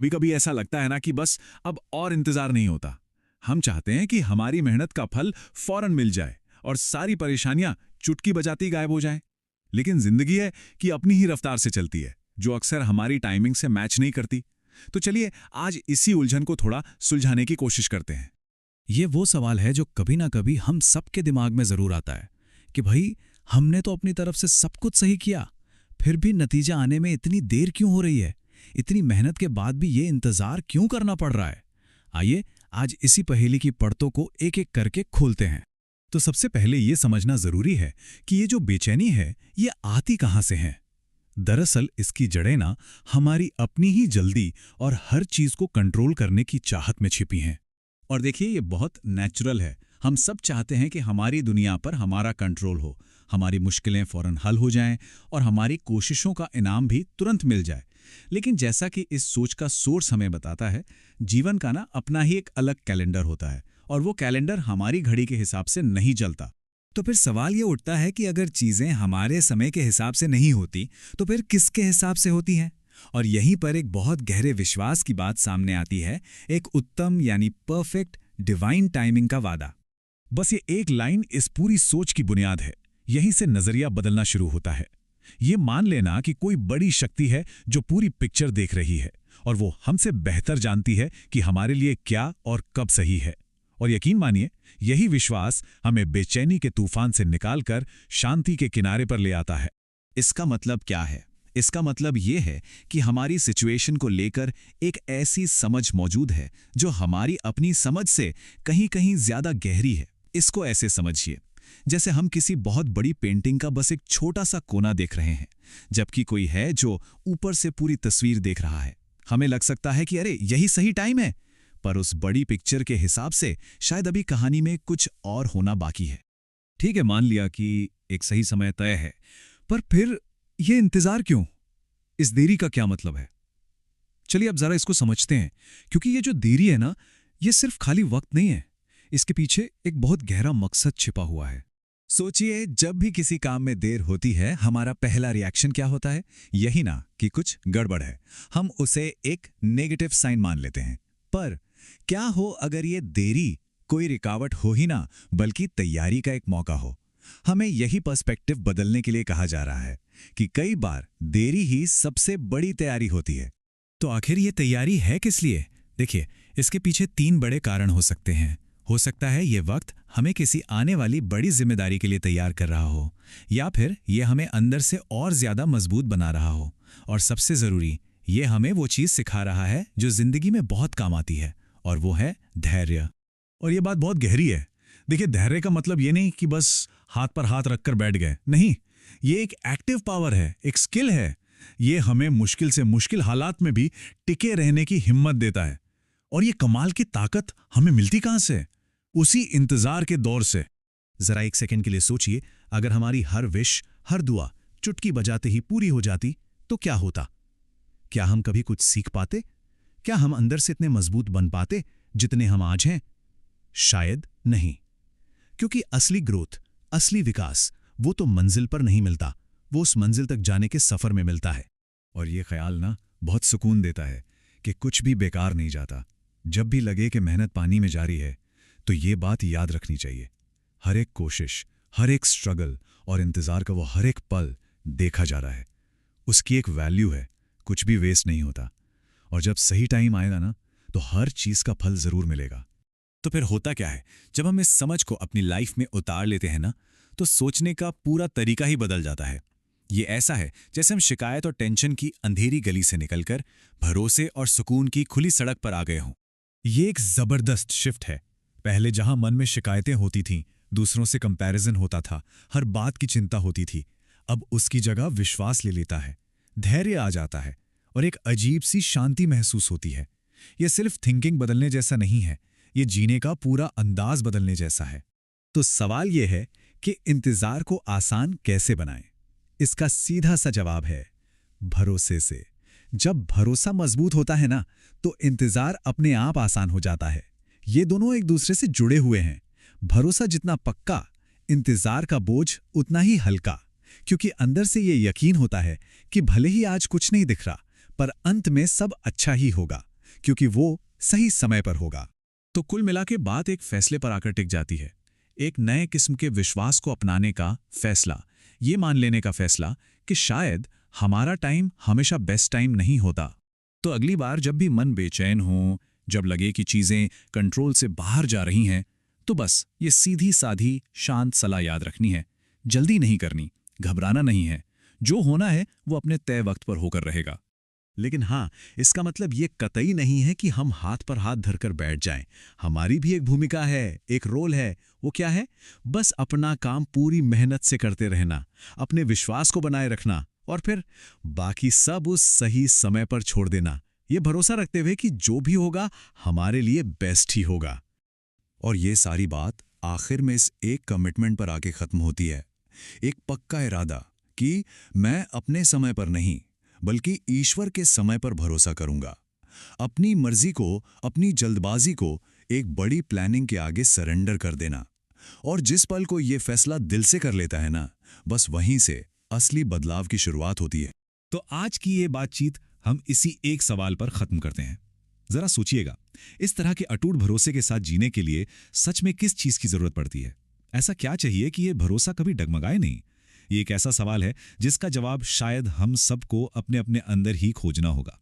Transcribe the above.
कभी कभी ऐसा लगता है ना कि बस अब और इंतजार नहीं होता। हम चाहते हैं कि हमारी मेहनत का फल फौरन मिल जाए और सारी परेशानियां चुटकी बजाती गायब हो जाएं। लेकिन जिंदगी है कि अपनी ही रफ्तार से चलती है, जो अक्सर हमारी टाइमिंग से मैच नहीं करती। तो चलिए आज इसी उलझन को थोड़ा सुलझाने की कोशिश करते हैं। ये वो सवाल है जो कभी ना कभी हम सबके दिमाग में जरूर आता है कि भाई, हमने तो अपनी तरफ से सब कुछ सही किया, फिर भी नतीजा आने में इतनी देर क्यों हो रही है? इतनी मेहनत के बाद भी ये इंतजार क्यों करना पड़ रहा है? आइए आज इसी पहेली की परतों को एक एक करके खोलते हैं। तो सबसे पहले ये समझना जरूरी है कि ये जो बेचैनी है, ये आती कहाँ से है। दरअसल इसकी जड़ें ना हमारी अपनी ही जल्दी और हर चीज को कंट्रोल करने की चाहत में छिपी हैं। और देखिए, ये बहुत नेचुरल है। हम सब चाहते हैं कि हमारी दुनिया पर हमारा कंट्रोल हो, हमारी मुश्किलें फौरन हल हो जाएं और हमारी कोशिशों का इनाम भी तुरंत मिल जाए। लेकिन जैसा कि इस सोच का सोर्स हमें बताता है, जीवन का ना अपना ही एक अलग कैलेंडर होता है और वो कैलेंडर हमारी घड़ी के हिसाब से नहीं चलता। तो फिर सवाल ये उठता है कि अगर चीजें हमारे समय के हिसाब से नहीं होती तो फिर किसके हिसाब से होती हैं? और यहीं पर एक बहुत गहरे विश्वास की बात सामने आती है, एक उत्तम यानी परफेक्ट डिवाइन टाइमिंग का वादा। बस ये एक लाइन इस पूरी सोच की बुनियाद है। यहीं से नजरिया बदलना शुरू होता है। ये मान लेना कि कोई बड़ी शक्ति है जो पूरी पिक्चर देख रही है और वो हमसे बेहतर जानती है कि हमारे लिए क्या और कब सही है। और यकीन मानिए, यही विश्वास हमें बेचैनी के तूफान से निकालकर शांति के किनारे पर ले आता है। इसका मतलब क्या है? इसका मतलब ये है कि हमारी सिचुएशन को लेकर एक ऐसी समझ मौजूद है जो हमारी अपनी समझ से कहीं कहीं ज्यादा गहरी है। इसको ऐसे समझिए, जैसे हम किसी बहुत बड़ी पेंटिंग का बस एक छोटा सा कोना देख रहे हैं, जबकि कोई है जो ऊपर से पूरी तस्वीर देख रहा है। हमें लग सकता है कि अरे यही सही टाइम है, पर उस बड़ी पिक्चर के हिसाब से शायद अभी कहानी में कुछ और होना बाकी है। ठीक है, मान लिया कि एक सही समय तय है, पर फिर ये इंतजार क्यों? इस देरी का क्या मतलब है? चलिए अब जरा इसको समझते हैं, क्योंकि ये जो देरी है ना, ये सिर्फ खाली वक्त नहीं है। इसके पीछे एक बहुत गहरा मकसद छिपा हुआ है। सोचिए, जब भी किसी काम में देर होती है, हमारा पहला रिएक्शन क्या होता है? यही ना कि कुछ गड़बड़ है। हम उसे एक नेगेटिव साइन मान लेते हैं। पर क्या हो अगर ये देरी कोई रुकावट हो ही ना, बल्कि तैयारी का एक मौका हो? हमें यही पर्सपेक्टिव बदलने के लिए कहा जा रहा है कि कई बार देरी ही सबसे बड़ी तैयारी होती है। तो आखिर ये तैयारी है किस लिए? देखिए, इसके पीछे 3 बड़े कारण हो सकते हैं। हो सकता है ये वक्त हमें किसी आने वाली बड़ी जिम्मेदारी के लिए तैयार कर रहा हो, या फिर ये हमें अंदर से और ज्यादा मजबूत बना रहा हो, और सबसे जरूरी, ये हमें वो चीज सिखा रहा है जो जिंदगी में बहुत काम आती है, और वो है धैर्य। और ये बात बहुत गहरी है। देखिए, धैर्य का मतलब ये नहीं कि बस हाथ पर हाथ रखकर बैठ गए। नहीं, ये एक एक्टिव पावर है, एक स्किल है। ये हमें मुश्किल से मुश्किल हालात में भी टिके रहने की हिम्मत देता है। और ये कमाल की ताकत हमें मिलती कहां से? उसी इंतजार के दौर से। जरा एक सेकंड के लिए सोचिए, अगर हमारी हर विश, हर दुआ चुटकी बजाते ही पूरी हो जाती तो क्या होता? क्या हम कभी कुछ सीख पाते? क्या हम अंदर से इतने मजबूत बन पाते जितने हम आज हैं? शायद नहीं। क्योंकि असली ग्रोथ, असली विकास, वो तो मंजिल पर नहीं मिलता, वो उस मंजिल तक जाने के सफर में मिलता है। और ये ख्याल ना बहुत सुकून देता है कि कुछ भी बेकार नहीं जाता। जब भी लगे कि मेहनत पानी में जारी है, तो ये बात याद रखनी चाहिए, हर एक कोशिश, हर एक स्ट्रगल और इंतजार का वो हर एक पल देखा जा रहा है। उसकी एक वैल्यू है, कुछ भी वेस्ट नहीं होता। और जब सही टाइम आएगा ना, तो हर चीज का फल जरूर मिलेगा। तो फिर होता क्या है? जब हम इस समझ को अपनी लाइफ में उतार लेते हैं ना, तो सोचने का पूरा तरीका ही बदल जाता है। ये ऐसा है जैसे हम शिकायत और टेंशन की अंधेरी गली से निकलकर भरोसे और सुकून की खुली सड़क पर आ गए हों। ये एक जबरदस्त शिफ्ट है। पहले जहां मन में शिकायतें होती थीं, दूसरों से कंपैरिजन होता था, हर बात की चिंता होती थी, अब उसकी जगह विश्वास ले लेता है, धैर्य आ जाता है और एक अजीब सी शांति महसूस होती है। यह सिर्फ थिंकिंग बदलने जैसा नहीं है, ये जीने का पूरा अंदाज बदलने जैसा है। तो सवाल यह है कि इंतजार को आसान कैसे बनाएं? इसका सीधा सा जवाब है भरोसे से। जब भरोसा मजबूत होता है ना, तो इंतजार अपने आप आसान हो जाता है। ये दोनों एक दूसरे से जुड़े हुए हैं। भरोसा जितना पक्का, इंतजार का बोझ उतना ही हल्का, क्योंकि अंदर से ये यकीन होता है कि भले ही आज कुछ नहीं दिख रहा, पर अंत में सब अच्छा ही होगा, क्योंकि वो सही समय पर होगा। तो कुल मिला के बात एक फैसले पर आकर टिक जाती है। एक नए किस्म के विश्वास को अपनाने का फैसला, ये मान लेने का फैसला कि शायद हमारा टाइम हमेशा बेस्ट टाइम नहीं होता। तो अगली बार जब भी मन बेचैन हो, जब लगे कि चीजें कंट्रोल से बाहर जा रही हैं, तो बस ये सीधी साधी शांत सलाह याद रखनी है। जल्दी नहीं करनी, घबराना नहीं है। जो होना है वो अपने तय वक्त पर होकर रहेगा। लेकिन हाँ, इसका मतलब ये कतई नहीं है कि हम हाथ पर हाथ धरकर बैठ जाएं। हमारी भी एक भूमिका है, एक रोल है। वो क्या है? बस अपना काम पूरी मेहनत से करते रहना, अपने विश्वास को बनाए रखना और फिर बाकी सब उस सही समय पर छोड़ देना, ये भरोसा रखते हुए कि जो भी होगा हमारे लिए बेस्ट ही होगा। और ये सारी बात आखिर में इस एक कमिटमेंट पर आके खत्म होती है। एक पक्का इरादा कि मैं अपने समय पर नहीं बल्कि ईश्वर के समय पर भरोसा करूंगा। अपनी मर्जी को, अपनी जल्दबाजी को एक बड़ी प्लानिंग के आगे सरेंडर कर देना। और जिस पल को ये फैसला दिल से कर लेता है ना, बस वहीं से असली बदलाव की शुरुआत होती है। तो आज की ये बातचीत हम इसी एक सवाल पर खत्म करते हैं। जरा सोचिएगा, इस तरह के अटूट भरोसे के साथ जीने के लिए सच में किस चीज की जरूरत पड़ती है? ऐसा क्या चाहिए कि ये भरोसा कभी डगमगाए नहीं? ये एक ऐसा सवाल है जिसका जवाब शायद हम सबको अपने अपने अंदर ही खोजना होगा।